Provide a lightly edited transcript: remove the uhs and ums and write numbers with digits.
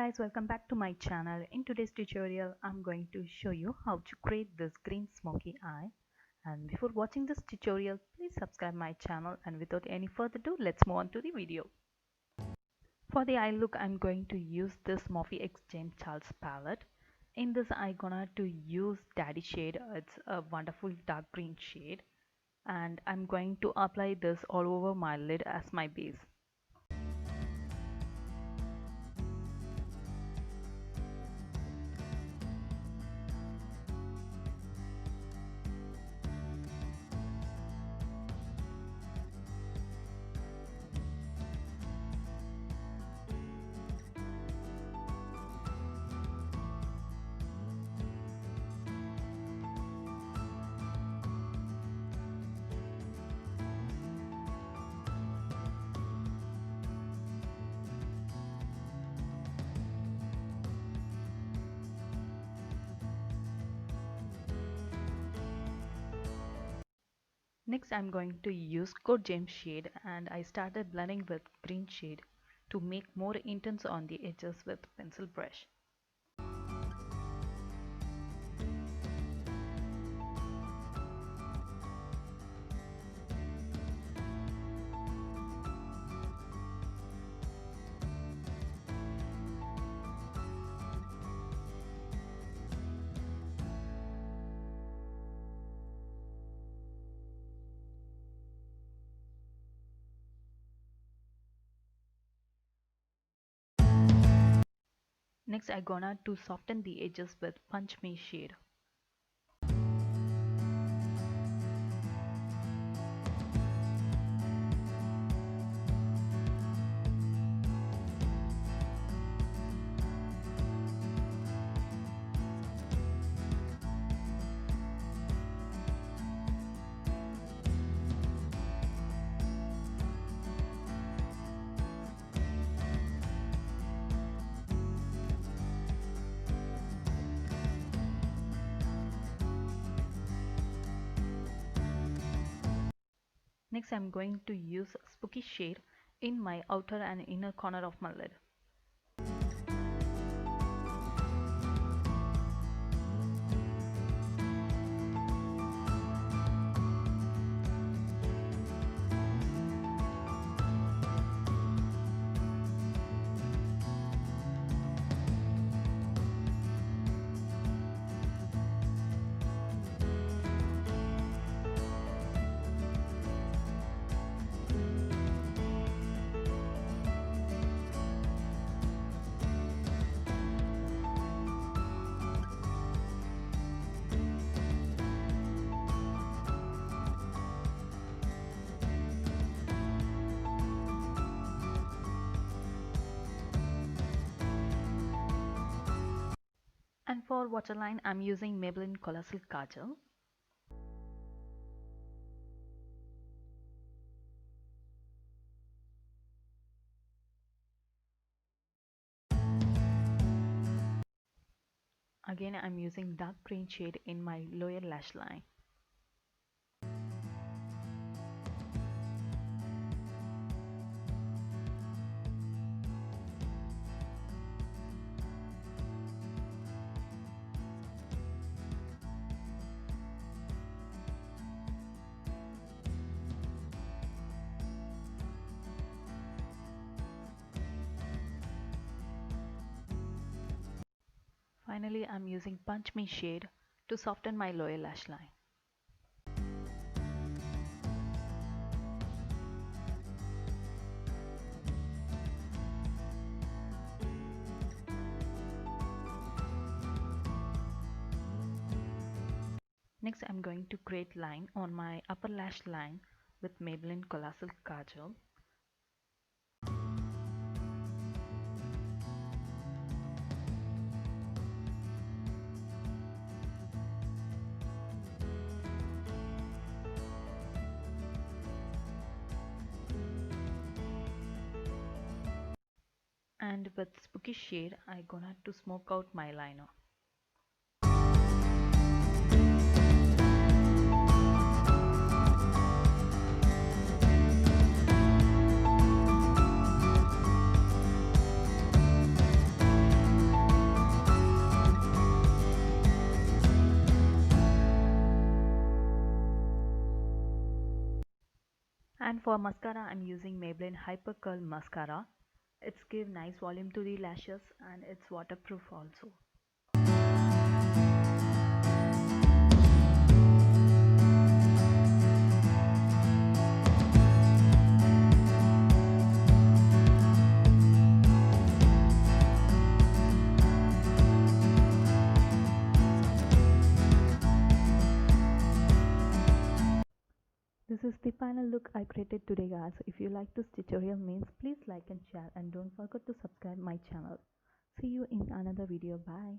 guys, welcome back to my channel. In today's tutorial I'm going to show you how to create this green smoky eye. And before watching this tutorial, please subscribe my channel, and without any further ado, let's move on to the video. For the eye look, I'm going to use this Morphe X James Charles palette. In this I'm gonna to use Daddy shade. It's a wonderful dark green shade, and I'm going to apply this all over my lid as my base. Next I'm going to use Code James shade, and I started blending with green shade to make more intense on the edges with pencil brush. Next I'm gonna to soften the edges with Punch Me shade. Next I'm going to use Spooky shade in my outer and inner corner of my lid. And for waterline, I'm using Maybelline Colossal Kajal. Again, I'm using dark green shade in my lower lash line. Finally, I'm using Punch Me shade to soften my lower lash line. Next, I'm going to create line on my upper lash line with Maybelline Colossal Kajal. And with Spooky shade, I'm gonna to smoke out my liner. And for mascara, I'm using Maybelline Hyper Curl Mascara. It's give nice volume to the lashes and it's waterproof also. This is the final look I created today, guys. If you like this tutorial means please like and share and don't forget to subscribe my channel. See you in another video. Bye.